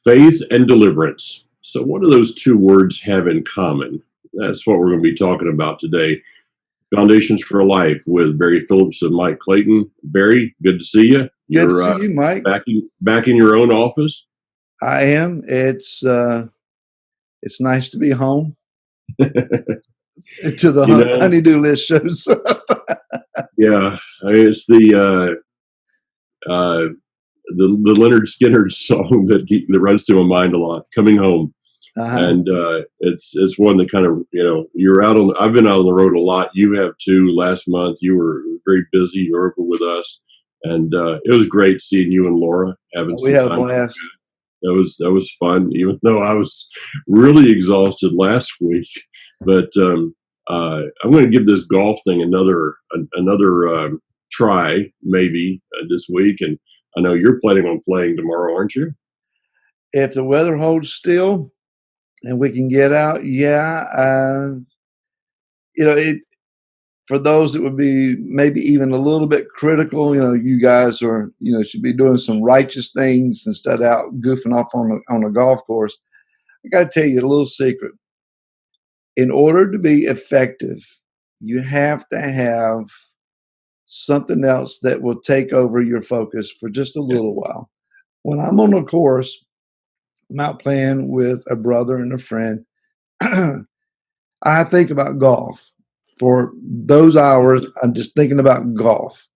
Faith and deliverance. So, what do those two words have in common? That's what we're going to be talking about today. Foundations for Life with Barry Phillips and Mike Clayton. Barry, good to see you. Good You're to see you, Mike. back in your own office. I am. It's nice to be home. To the You know, honeydew list shows up. yeah, it's the Leonard Skinner song that runs through my mind a lot. Coming home. Uh-huh. And it's one that kind of, you're out on. I've been out on the road a lot. You have too. Last month you were very busy. You were over with us, and it was great seeing you and Laura having We some had a time. blast. That was fun, even though I was really exhausted last week. But I'm going to give this golf thing another try, maybe this week. And I know you're planning on playing tomorrow, aren't you? If the weather holds still and we can get out, yeah. It for those that would be maybe even a little bit critical. You guys are should be doing some righteous things instead of out goofing off on a golf course. I got to tell you a little secret. In order to be effective, you have to have something else that will take over your focus for just a little while. When I'm on a course, I'm out playing with a brother and a friend. I think about golf. For those hours, I'm just thinking about golf.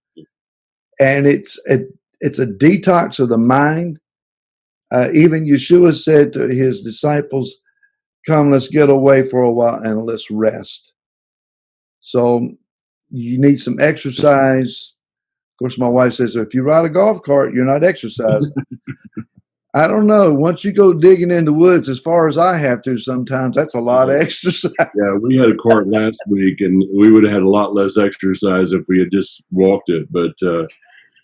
And it's a detox of the mind. Even Yeshua said to his disciples, come, let's get away for a while and let's rest. So you need some exercise. Of course, my wife says, if you ride a golf cart, you're not exercising. I don't know. Once you go digging in the woods as far as I have to sometimes, that's a lot of exercise. Yeah, we had a cart last week, and we would have had a lot less exercise if we had just walked it. But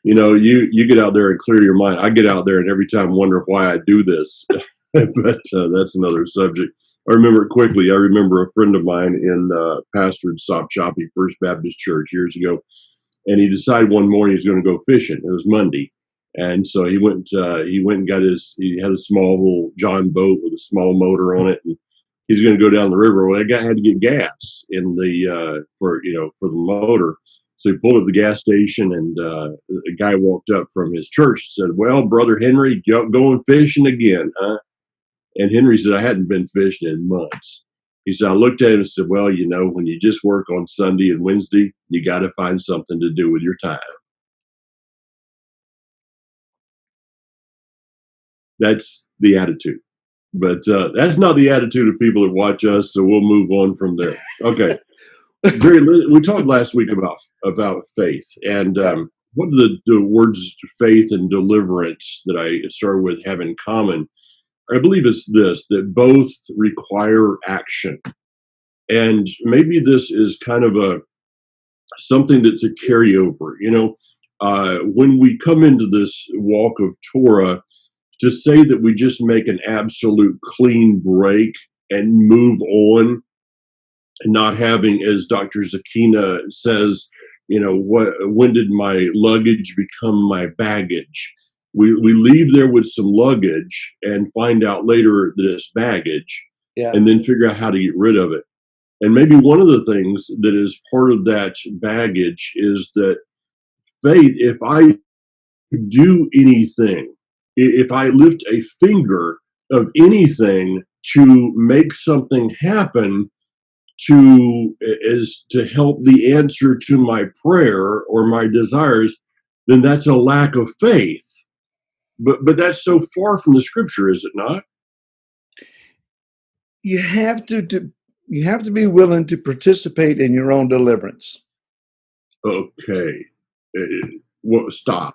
you get out there and clear your mind. I get out there and every time wonder why I do this. But that's another subject. I remember it quickly. I remember a friend of mine in pastored Sop Choppy First Baptist Church years ago, and he decided one morning he was going to go fishing. It was Monday. And so he went and got he had a small little John boat with a small motor on it. And he's going to go down the river. Well, that guy had to get gas in for the motor. So he pulled up the gas station, and a guy walked up from his church and said, well, Brother Henry, going fishing again, huh? And Henry said, I hadn't been fishing in months. He said, I looked at him and said, well, when you just work on Sunday and Wednesday, you got to find something to do with your time. That's the attitude. But that's not the attitude of people that watch us, so we'll move on from there. Okay. We talked last week about faith, and what do the words faith and deliverance that I started with have in common? I believe it's this, that both require action. And maybe this is kind of something that's a carryover. When we come into this walk of Torah, to say that we just make an absolute clean break and move on, and not having, as Dr. Zakina says, when did my luggage become my baggage? We leave there with some luggage and find out later that it's baggage, and then figure out how to get rid of it. And maybe one of the things that is part of that baggage is that faith, if I do anything, if I lift a finger of anything to make something happen to help the answer to my prayer or my desires, then that's a lack of faith. But that's so far from the scripture, is it not? You have to be willing to participate in your own deliverance. Okay. Well, stop.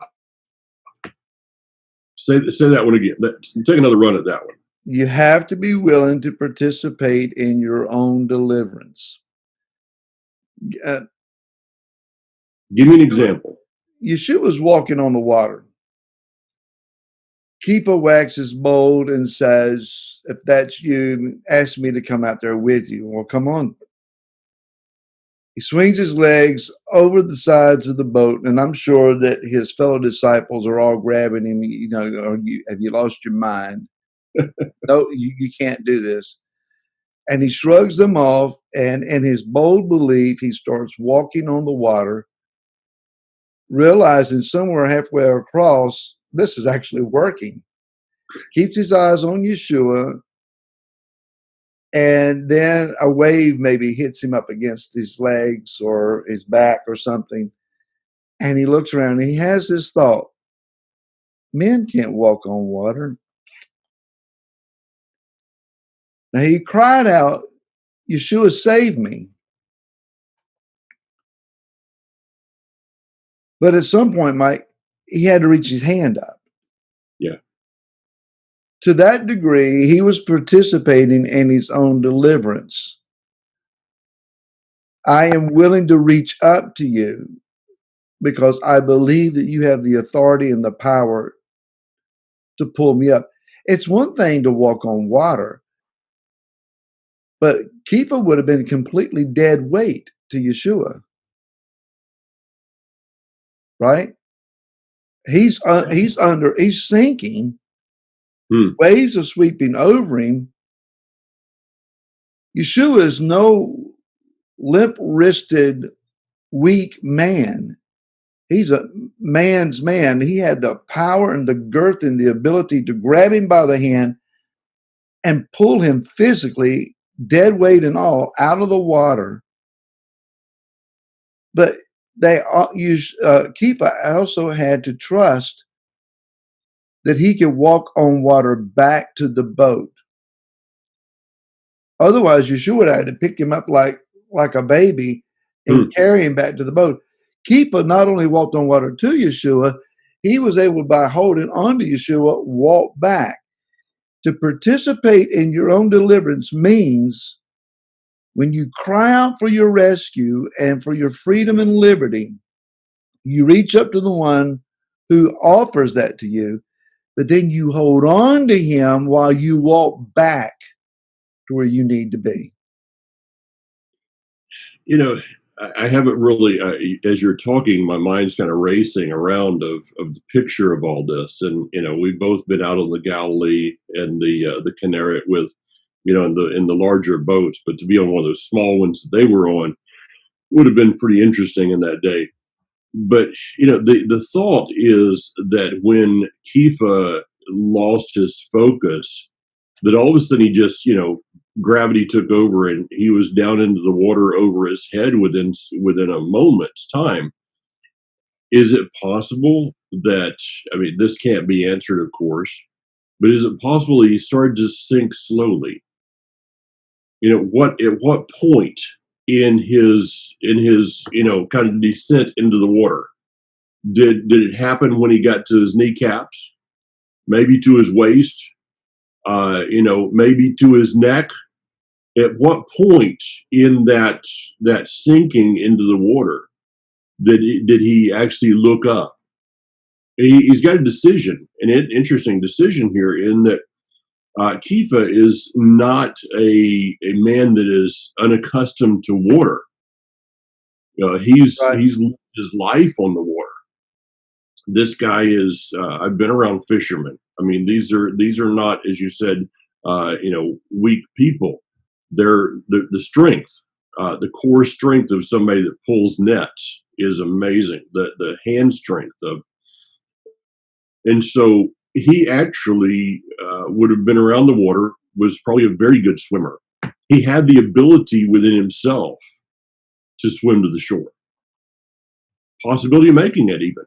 Say that one again. Take another run at that one. You have to be willing to participate in your own deliverance. Give me an example. Yeshua was walking on the water. Kifa waxes bold and says, if that's you, ask me to come out there with you. Well, come on. He swings his legs over the sides of the boat, and I'm sure that his fellow disciples are all grabbing him. Have you lost your mind? No, you can't do this. And he shrugs them off, and in his bold belief, he starts walking on the water, realizing somewhere halfway across, this is actually working. Keeps his eyes on Yeshua, and then a wave maybe hits him up against his legs or his back or something. And he looks around and he has this thought, men can't walk on water. Now he cried out, Yeshua, save me. But at some point, Mike, he had to reach his hand up. Yeah. To that degree, he was participating in his own deliverance. I am willing to reach up to you because I believe that you have the authority and the power to pull me up. It's one thing to walk on water, but Kepha would have been completely dead weight to Yeshua, right? He's sinking. Waves are sweeping over him. Yeshua is no limp-wristed, weak man. He's a man's man. He had the power and the girth and the ability to grab him by the hand and pull him physically, dead weight and all, out of the water. But Kepha also had to trust that he could walk on water back to the boat. Otherwise, Yeshua had to pick him up like a baby and carry him back to the boat. Kepha not only walked on water to Yeshua, he was able, by holding on to Yeshua, walk back. To participate in your own deliverance means when you cry out for your rescue and for your freedom and liberty, you reach up to the one who offers that to you, but then you hold on to him while you walk back to where you need to be. You know, I haven't really, as you're talking, my mind's kind of racing around of the picture of all this. And, we've both been out on the Galilee and the Kinneret with, in the larger boats, but to be on one of those small ones that they were on would have been pretty interesting in that day. But, the thought is that when Kepha lost his focus, that all of a sudden he just, gravity took over and he was down into the water over his head within a moment's time. Is it possible that, this can't be answered, of course, but is it possible he started to sink slowly? At what point in his kind of descent into the water did it happen when he got to his kneecaps, maybe to his waist, maybe to his neck? At what point in that sinking into the water did he actually look up? He's got a decision, an interesting decision here, in that Kepha is not a man that is unaccustomed to water. He's lived his life on the water. This guy is. I've been around fishermen. These are not, as you said, weak people. They're the strength, the core strength of somebody that pulls nets is amazing. The hand strength of, and so he actually would have been around the water. Was probably a very good swimmer. He had the ability within himself to swim to the shore. Possibility of making it even.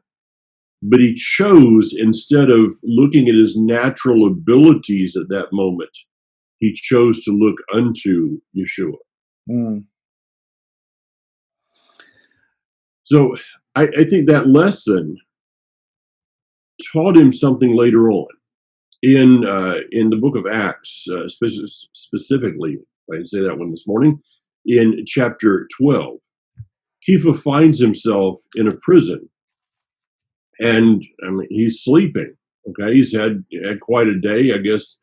But he chose, instead of looking at his natural abilities at that moment, he chose to look unto Yeshua. So I think that lesson taught him something later on in the book of Acts, specifically. I didn't say that one this morning. In chapter 12, Kepha finds himself in a prison, and he's sleeping. Okay, he's had quite a day. I guess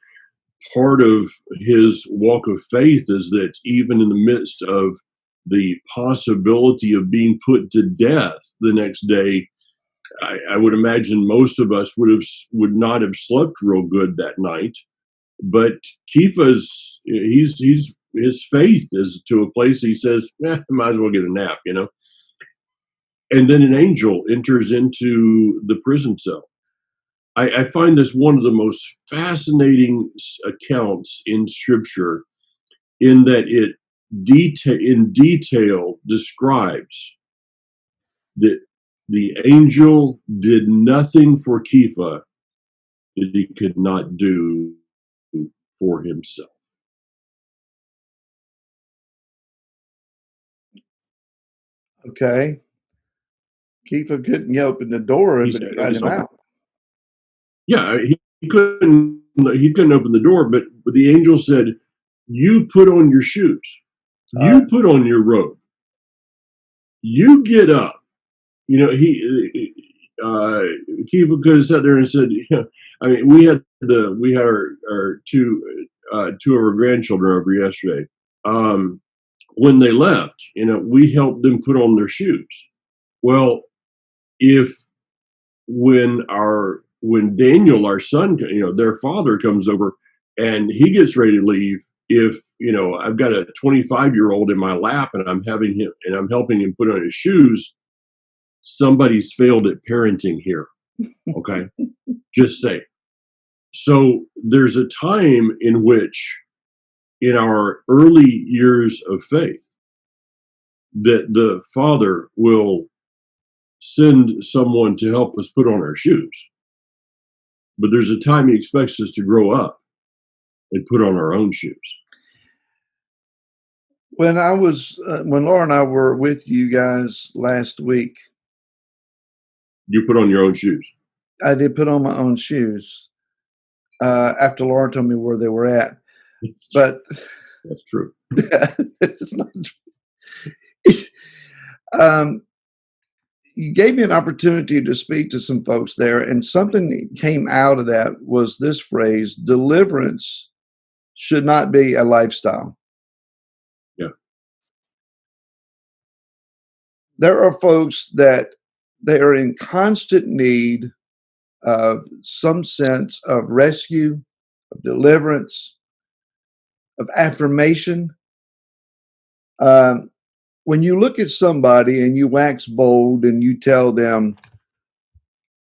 part of his walk of faith is that even in the midst of the possibility of being put to death the next day, I would imagine most of us would not have slept real good that night. But Kefa's his faith is to a place he says, might as well get a nap, you know. And then an angel enters into the prison cell. I find this one of the most fascinating accounts in Scripture, in that it in detail describes that the angel did nothing for Kefa that he could not do for himself. Okay. Keefer couldn't open the door, He but said, he got him out. yeah, he couldn't open the door, but the angel said, "You put on your shoes, Uh, you put on your robe, you get up." You know, Kiva could have sat there and said, yeah, I mean, we had our two of our grandchildren over yesterday. When they left, you know, we helped them put on their shoes. Well, if when Daniel, our son, you know, their father comes over and he gets ready to leave, if you know, I've got a 25-year-old in my lap and I'm helping him put on his shoes, somebody's failed at parenting here. Okay. Just say. So there's a time in which, in our early years of faith, that the Father will send someone to help us put on our shoes. But there's a time He expects us to grow up and put on our own shoes. when Laura and I were with you guys last week, You put on your own shoes. I did put on my own shoes after Laura told me where they were at. But That's true. it's not true. You gave me an opportunity to speak to some folks there, and something that came out of that was this phrase: deliverance should not be a lifestyle. Yeah. There are folks that they are in constant need of some sense of rescue, of deliverance, of affirmation. When you look at somebody and you wax bold and you tell them,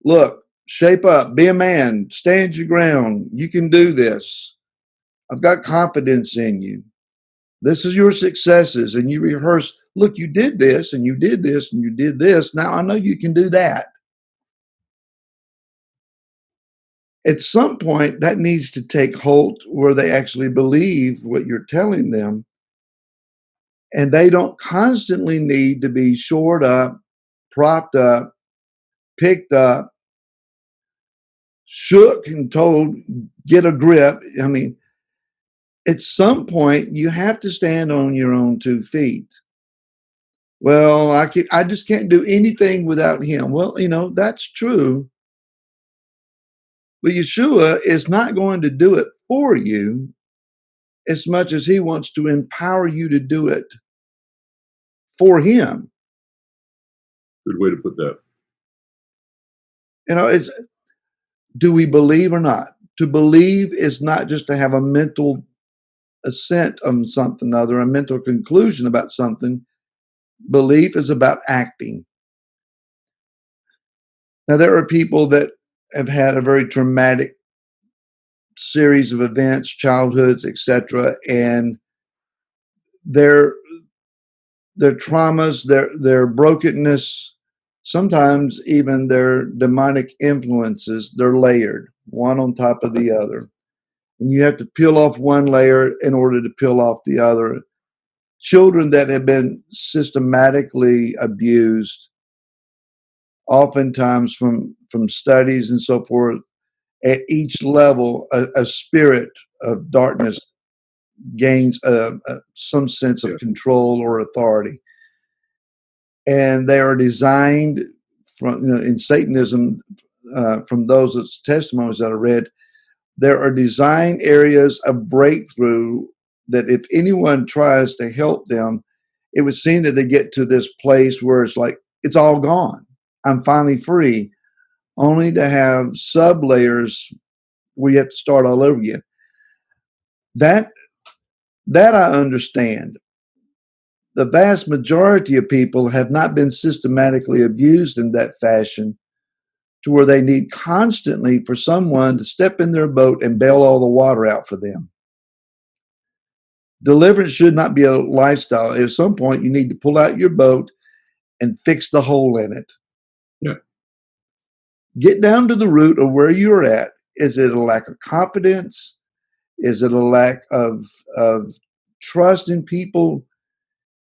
look, shape up, be a man, stand your ground, you can do this. I've got confidence in you. This is your successes. And you rehearse, look, you did this and you did this and you did this. Now I know you can do that. At some point, that needs to take hold where they actually believe what you're telling them. And they don't constantly need to be shored up, propped up, picked up, shook and told, get a grip. I mean, at some point, you have to stand on your own 2 feet. Well, I just can't do anything without him. Well, you know, that's true. But Yeshua is not going to do it for you as much as he wants to empower you to do it for him. Good way to put that. You know, do we believe or not? To believe is not just to have a mental assent on something other, a mental conclusion about something. Belief is about acting. Now, there are people that have had a very traumatic series of events, childhoods, etc., and their traumas, their brokenness, sometimes even their demonic influences, they're layered, one on top of the other. And you have to peel off one layer in order to peel off the other. Children that have been systematically abused, oftentimes from studies and so forth, at each level, a spirit of darkness gains some sense of control or authority. And they are designed from, you know, in Satanism, from those testimonies that I read, there are design areas of breakthrough that if anyone tries to help them, it would seem that they get to this place where it's like, it's all gone. I'm finally free, only to have sub layers where you have to start all over again. That that I understand. The vast majority of people have not been systematically abused in that fashion to where they need constantly for someone to step in their boat and bail all the water out for them. Deliverance should not be a lifestyle. At some point, you need to pull out your boat and fix the hole in it. Yeah. Get down to the root of where you're at. Is it a lack of confidence? Is it a lack of trust in people?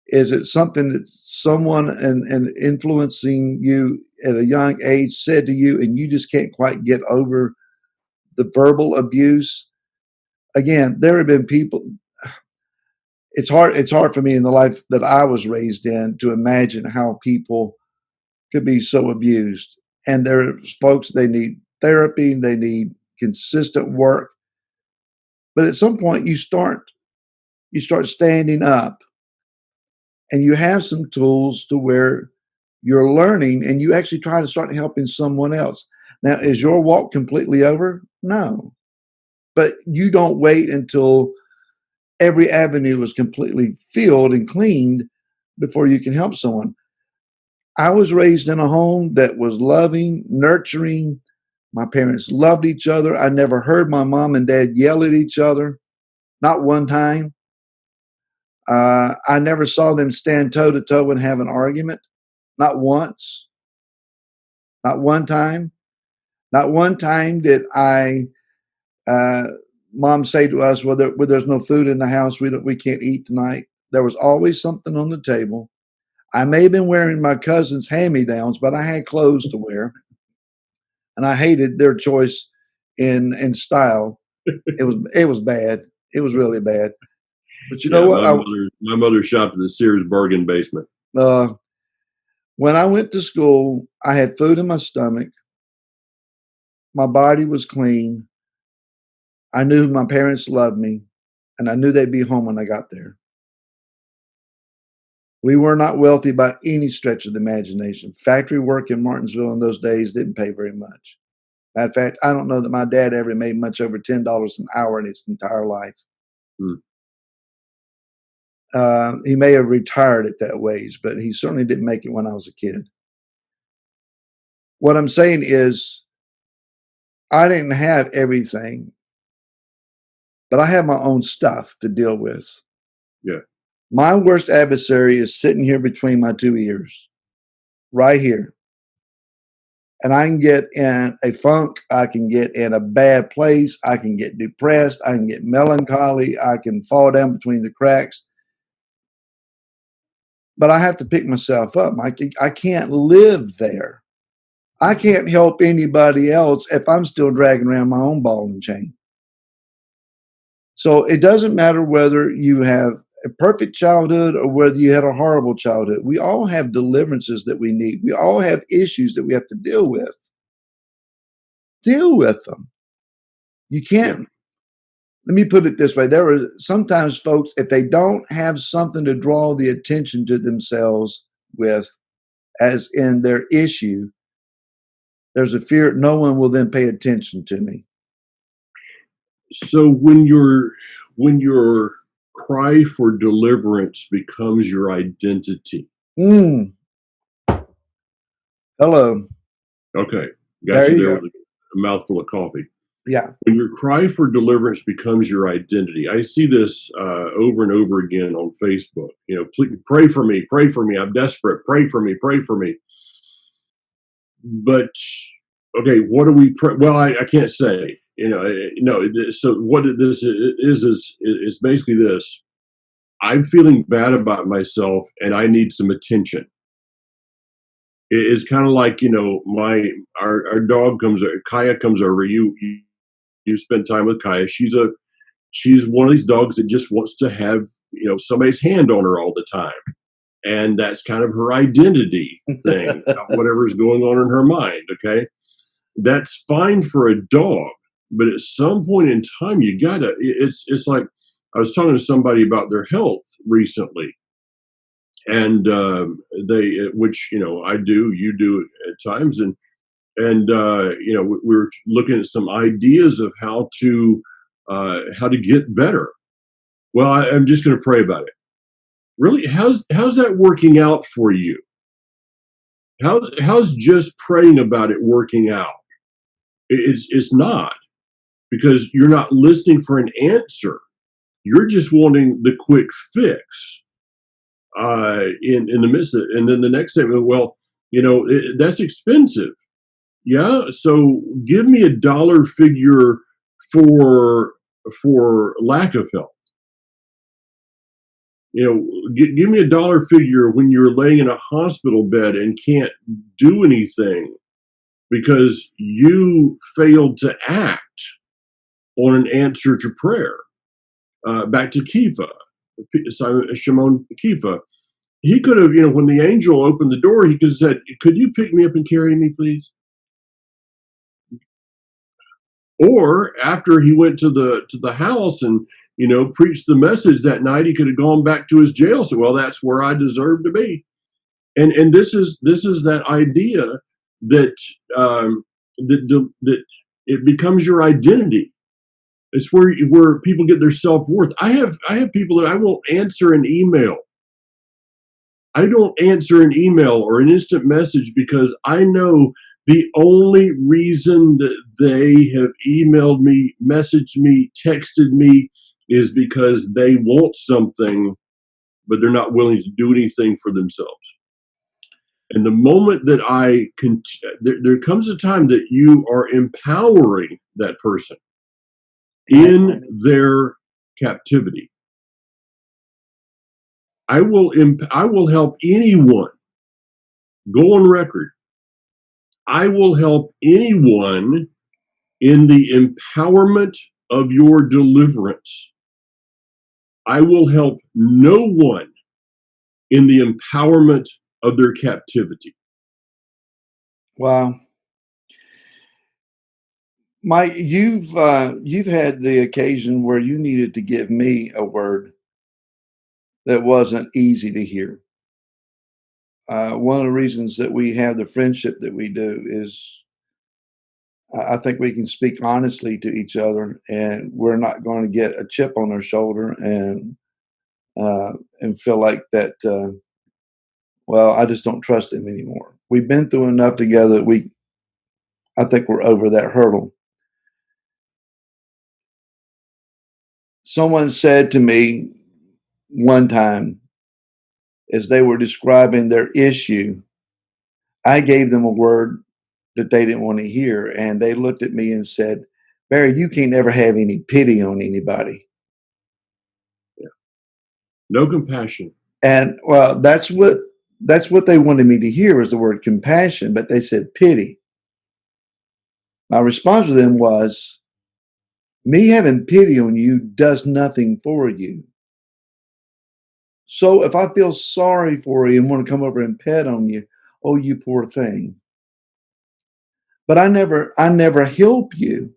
Is it something that someone and influencing you at a young age said to you and you just can't quite get over the verbal abuse? Again, there have been people. It's hard for me in the life that I was raised in to imagine how people could be so abused. And there's folks, they need therapy, they need consistent work. But at some point you start standing up and you have some tools to where you're learning and you actually try to start helping someone else. Now, is your walk completely over? No. But you don't wait until every avenue is completely filled and cleaned before you can help someone. I was raised in a home that was loving, nurturing. My parents loved each other. I never heard my mom and dad yell at each other, not one time. I never saw them stand toe to toe and have an argument, not once, not one time. Not one time did uh, mom say to us, well, there's no food in the house. We can't eat tonight. There was always something on the table. I may have been wearing my cousin's hand-me-downs, but I had clothes to wear, and I hated their choice in style. It was bad. It was really bad. But you know Yeah, what? my mother shopped at the Sears bargain basement. Uh, when I went to school, I had food in my stomach. My body was clean. I knew my parents loved me, and I knew they'd be home when I got there. We were not wealthy by any stretch of the imagination. Factory work in Martinsville in those days didn't pay very much. Matter of fact, I don't know that my dad ever made much over $10 an hour in his entire life. Hmm. He may have retired at that wage, but he certainly didn't make it when I was a kid. What I'm saying is, I didn't have everything, but I have my own stuff to deal with. Yeah. My worst adversary is sitting here between my two ears, right here. And I can get in a funk. I can get in a bad place. I can get depressed. I can get melancholy. I can fall down between the cracks. But I have to pick myself up. I can't live there. I can't help anybody else if I'm still dragging around my own ball and chain. So it doesn't matter whether you have a perfect childhood or whether you had a horrible childhood. We all have deliverances that we need. We all have issues that we have to deal with. Deal with them. You can't. Let me put it this way. There are sometimes folks, if they don't have something to draw the attention to themselves with, as in their issue, there's a fear no one will then pay attention to me. So when your cry for deliverance becomes your identity. Mm, hello. Okay, got There you you there go. with a mouthful of coffee. Yeah. When your cry for deliverance becomes your identity, I see this over and over again on Facebook. Please pray for me, pray for me. I'm desperate. Pray for me, pray for me. But okay, what do we pray? Well, I can't say. No. So what this is basically this. I'm feeling bad about myself, and I need some attention. It's kind of like my our dog comes. Kaya comes over. You spend time with Kaya. She's one of these dogs that just wants to have somebody's hand on her all the time, and that's kind of her identity thing, whatever's going on in her mind. Okay, that's fine for a dog, but at some point in time, you gotta. It's like I was talking to somebody about their health recently, and which I do, you do at times, and we were looking at some ideas of how to get better. Well, I'm just going to pray about it. Really, how's that working out for you? How's just praying about it working out? It's not, because you're not listening for an answer. You're just wanting the quick fix in the midst of it. And then the next statement, well, that's expensive. Yeah, so give me a dollar figure for lack of health. Give me a dollar figure when you're laying in a hospital bed and can't do anything because you failed to act on an answer to prayer. Back to Kepha, Shimon Kepha. He could have, when the angel opened the door, he could have said, "Could you pick me up and carry me, please?" Or after he went to the house and preached the message that night, he could have gone back to his jail. So, well, that's where I deserve to be. And this is that idea that that it becomes your identity. It's where people get their self-worth. I have people that I won't answer an email. I don't answer an email or an instant message because I know the only reason that they have emailed me, messaged me, texted me is because they want something, but they're not willing to do anything for themselves. And the moment that there comes a time that you are empowering that person in their captivity. I will help anyone. Go on record. I will help anyone in the empowerment of your deliverance. I will help no one in the empowerment of their captivity. Wow. Mike, you've had the occasion where you needed to give me a word that wasn't easy to hear. One of the reasons that we have the friendship that we do is I think we can speak honestly to each other, and we're not going to get a chip on our shoulder and feel like that. Well, I just don't trust him anymore. We've been through enough together that I think we're over that hurdle. Someone said to me one time, as they were describing their issue, I gave them a word that they didn't want to hear. And they looked at me and said, "Barry, you can't ever have any pity on anybody." Yeah. No compassion. And well, that's what they wanted me to hear was the word compassion, but they said pity. My response to them was, me having pity on you does nothing for you. So if I feel sorry for you and want to come over and pet on you, oh, you poor thing. But I never help you,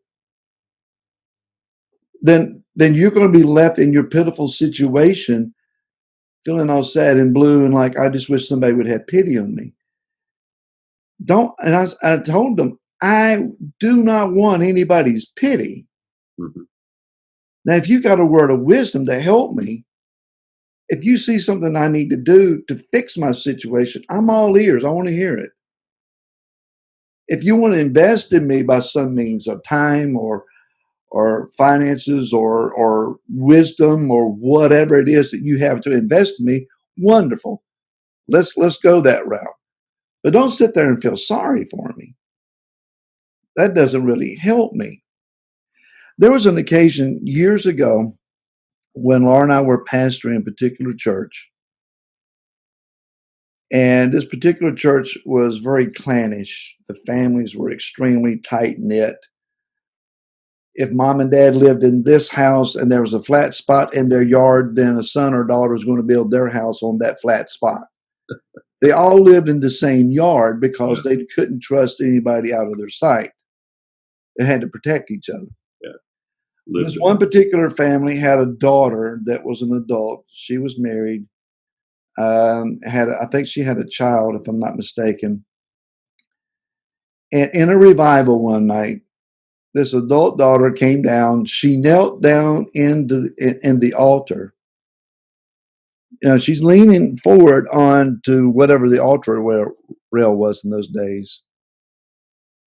then you're going to be left in your pitiful situation, feeling all sad and blue and like I just wish somebody would have pity on me. I told them, I do not want anybody's pity. Mm-hmm. Now, if you got a word of wisdom to help me, if you see something I need to do to fix my situation, I'm all ears. I want to hear it. If you want to invest in me by some means of time or finances or wisdom or whatever it is that you have to invest in me, wonderful. Let's go that route. But don't sit there and feel sorry for me. That doesn't really help me. There was an occasion years ago when Laura and I were pastoring a particular church. And this particular church was very clannish. The families were extremely tight knit. If mom and dad lived in this house and there was a flat spot in their yard, then a son or daughter was going to build their house on that flat spot. They all lived in the same yard because they couldn't trust anybody out of their sight. They had to protect each other. Yeah. This one particular family had a daughter that was an adult. She was married. I think she had a child, if I'm not mistaken. And in a revival one night, this adult daughter came down. She knelt down in the altar. She's leaning forward onto whatever the altar rail was in those days.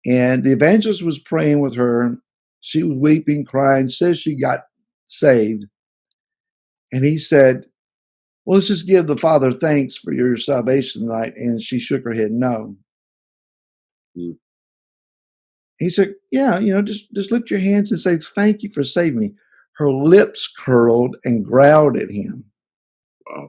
And the evangelist was praying with her. She was weeping, crying, says she got saved. And he said, well, let's just give the Father thanks for your salvation tonight. And she shook her head, no. Mm. He said, yeah, just lift your hands and say, thank you for saving me. Her lips curled and growled at him. Wow.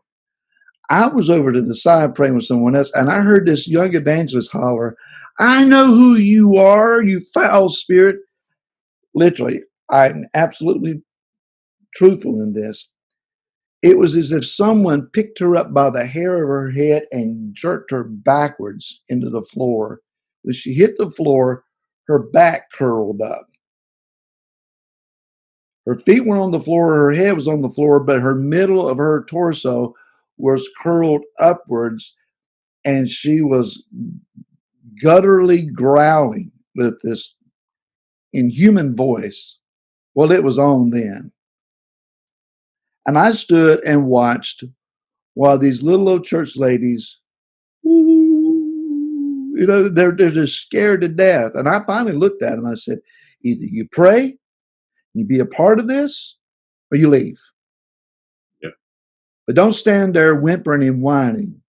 I was over to the side praying with someone else, and I heard this young evangelist holler, I know who you are, you foul spirit. Literally, I'm absolutely truthful in this. It was as if someone picked her up by the hair of her head and jerked her backwards into the floor. When she hit the floor, her back curled up. Her feet were on the floor, her head was on the floor, but her middle of her torso was curled upwards, and she was gutturally growling with this inhuman voice. Well, it was on then. And I stood and watched while these little old church ladies, they're just scared to death. And I finally looked at them. I said, either you pray, you be a part of this, or you leave. Yeah. But don't stand there whimpering and whining.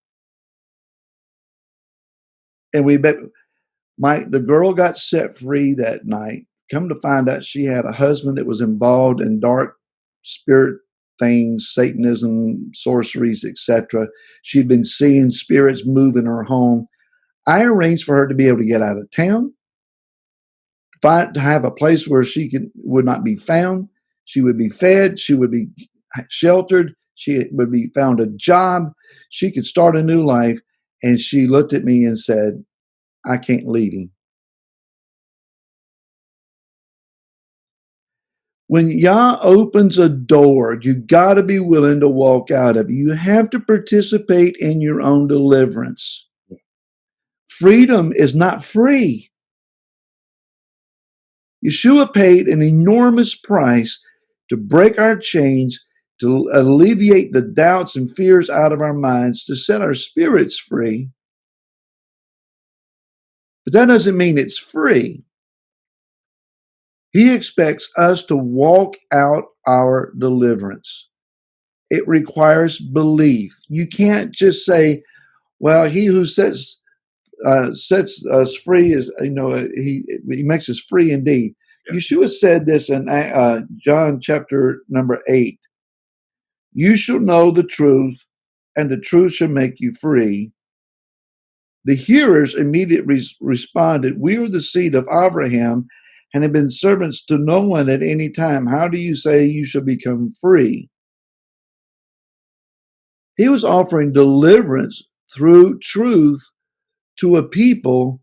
And the girl got set free that night. Come to find out, she had a husband that was involved in dark spirit things, Satanism, sorceries, etc. She'd been seeing spirits move in her home. I arranged for her to be able to get out of town, to have a place where she would not be found. She would be fed. She would be sheltered. She would be found a job. She could start a new life. And she looked at me and said, I can't leave him. When Yah opens a door, you got to be willing to walk out of it. You have to participate in your own deliverance. Freedom is not free. Yeshua paid an enormous price to break our chains, to alleviate the doubts and fears out of our minds, to set our spirits free. But that doesn't mean it's free. He expects us to walk out our deliverance. It requires belief. You can't just say, well, he who sets us free is, he makes us free indeed. Yeah. Yeshua said this in John chapter number 8. You shall know the truth, and the truth shall make you free. The hearers immediately responded, we are the seed of Abraham and have been servants to no one at any time. How do you say you shall become free? He was offering deliverance through truth to a people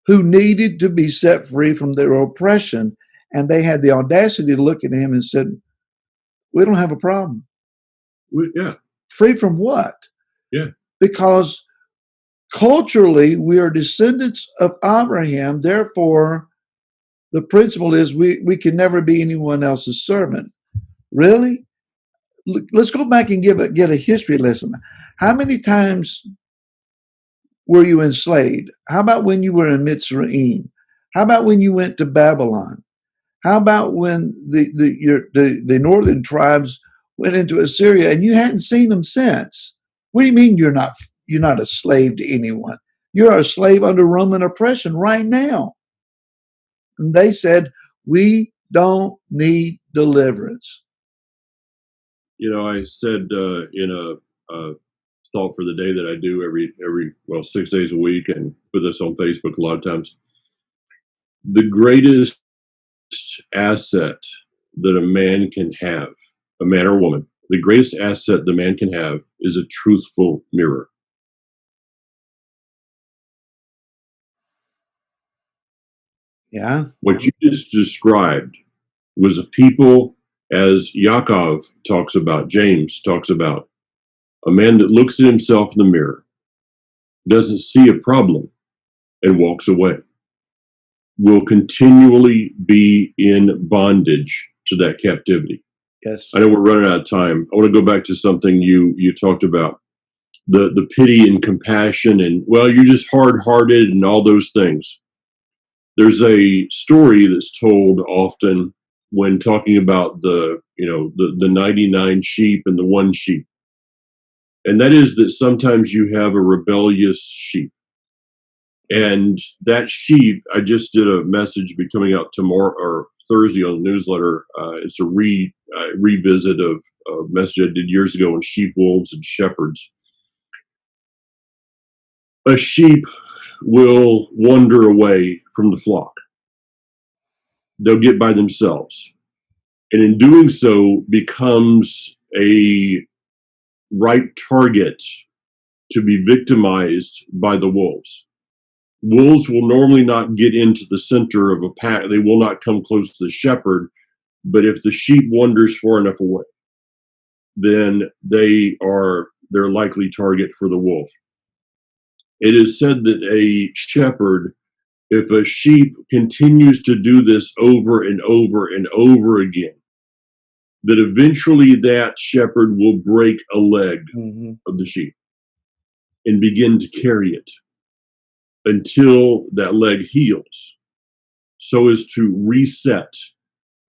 who needed to be set free from their oppression. And they had the audacity to look at him and said, we don't have a problem. Yeah. Free from what? Yeah. Because culturally, we are descendants of Abraham. Therefore, the principle is we can never be anyone else's servant. Really? Let's go back and get a history lesson. How many times were you enslaved? How about when you were in Mitzrayim? How about when you went to Babylon? How about when the northern tribes went into Assyria and you hadn't seen them since? What do you mean you're not a slave to anyone? You're a slave under Roman oppression right now. And they said, we don't need deliverance. I said in a thought for the day that I do every 6 days a week, and put this on Facebook a lot of times. The greatest asset that a man can have, a man or woman, the greatest asset the man can have is a truthful mirror. Yeah. What you just described was a people, as Yaakov talks about, James talks about, a man that looks at himself in the mirror, doesn't see a problem, and walks away. will continually be in bondage to that captivity. Yes. I know we're running out of time. I want to go back to something you talked about, the pity and compassion, and well, you're just hard-hearted and all those things. There's a story that's told often when talking about the 99 sheep and the one sheep, and that is that sometimes you have a rebellious sheep. And that sheep, I just did a message be coming out tomorrow or Thursday on the newsletter. It's a revisit of a message I did years ago on sheep, wolves, and shepherds. A sheep will wander away from the flock. They'll get by themselves. And in doing so, becomes a right target to be victimized by the wolves. Wolves will normally not get into the center of a pack. They will not come close to the shepherd. But if the sheep wanders far enough away, then they're likely target for the wolf. It is said that a shepherd, if a sheep continues to do this over and over and over again, that eventually that shepherd will break a leg of the sheep and begin to carry it until that leg heals, so as to reset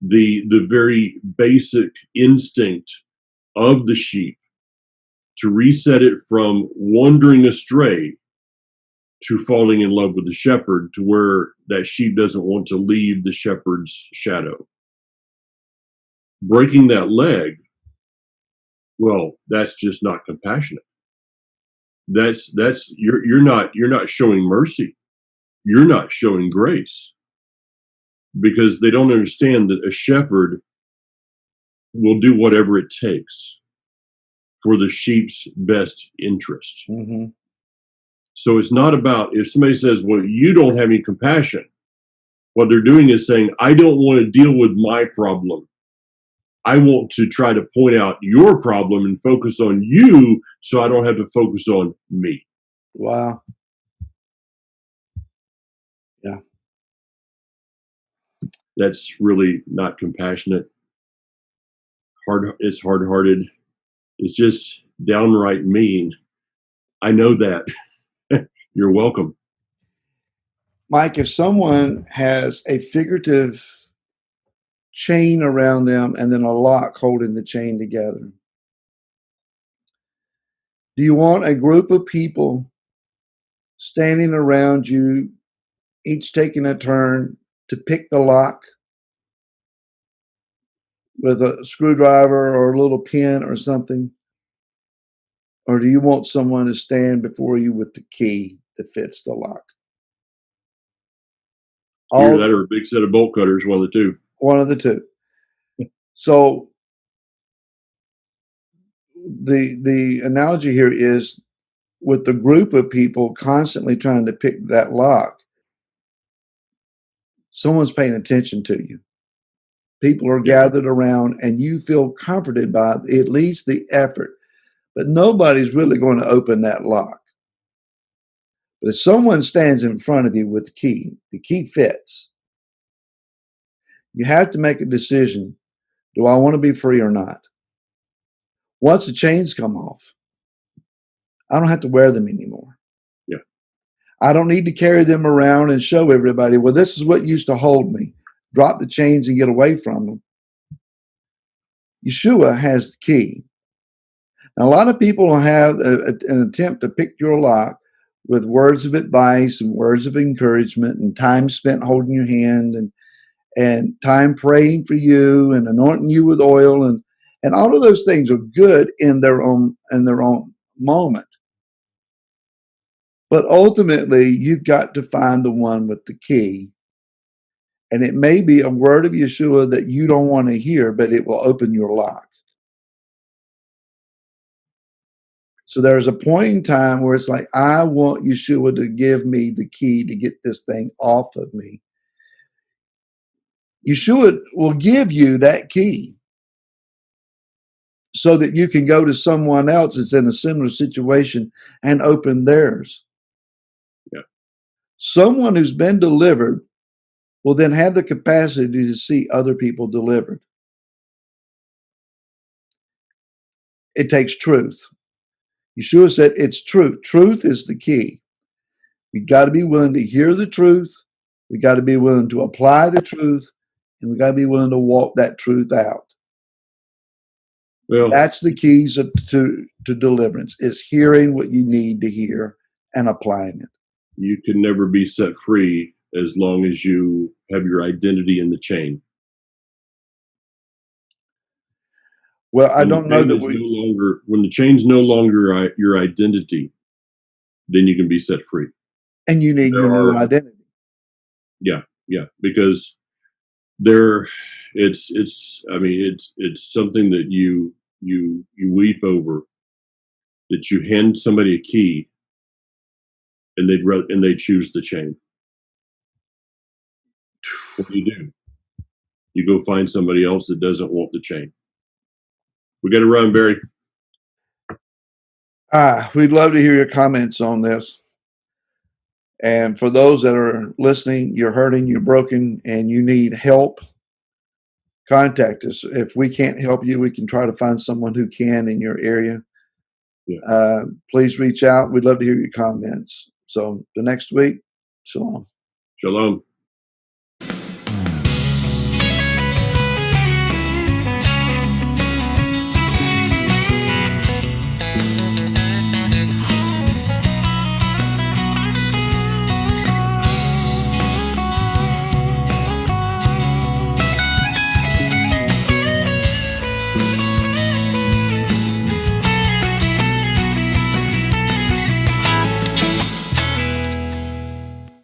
the very basic instinct of the sheep, to reset it from wandering astray to falling in love with the shepherd, to where that sheep doesn't want to leave the shepherd's shadow. Breaking that leg, well, that's just not compassionate. That's you're not showing mercy. You're not showing grace, because they don't understand that a shepherd will do whatever it takes for the sheep's best interest. So it's not about, if somebody says, well, you don't have any compassion, what they're doing is saying, I don't want to deal with my problem. I want to try to point out your problem and focus on you, so I don't have to focus on me. Wow. Yeah. That's really not compassionate. It's hard-hearted. It's just downright mean. I know that. You're welcome. Mike, if someone has a figurative chain around them and then a lock holding the chain together, do you want a group of people standing around you, each taking a turn to pick the lock with a screwdriver or a little pin or something? Or do you want someone to stand before you with the key that fits the lock? Either that or a big set of bolt cutters, one of the two. One of the two. So the analogy here is, with the group of people constantly trying to pick that lock, someone's paying attention to you. People are gathered around, and you feel comforted by at least the effort. But nobody's really going to open that lock. But if someone stands in front of you with the key fits. You have to make a decision. Do I want to be free or not? Once the chains come off, I don't have to wear them anymore. Yeah. I don't need to carry them around and show everybody, well, this is what used to hold me. Drop the chains and get away from them. Yeshua has the key. Now, a lot of people will have an attempt to pick your lock with words of advice and words of encouragement and time spent holding your hand and time praying for you and anointing you with oil, and all of those things are good in their own moment. But ultimately, you've got to find the one with the key. And it may be a word of Yeshua that you don't want to hear, but it will open your lock. So there's a point in time where it's like, I want Yeshua to give me the key to get this thing off of me. Yeshua will give you that key so that you can go to someone else that's in a similar situation and open theirs. Yeah. Someone who's been delivered will then have the capacity to see other people delivered. It takes truth. Yeshua said it's truth. Truth is the key. We got to be willing to hear the truth. We got to be willing to apply the truth, and we got to be willing to walk that truth out. Well, That's the keys to deliverance, is hearing what you need to hear and applying it. you can never be set free as long as you have your identity in the chain. Well, I When the don't know chain that is no longer, when the chain's no longer your identity, then you can be set free. and you need There your new are, identity. yeah, because there, I mean, it's something that you weep over, that you hand somebody a key and they choose the chain. What do? You go find somebody else that doesn't want the chain. We got to run, Barry. We'd love to hear your comments on this. And for those that are listening, you're hurting, you're broken, and you need help, contact us. If we can't help you, we can try to find someone who can in your area. Yeah. Please reach out. We'd love to hear your comments. So the next week, shalom. Shalom.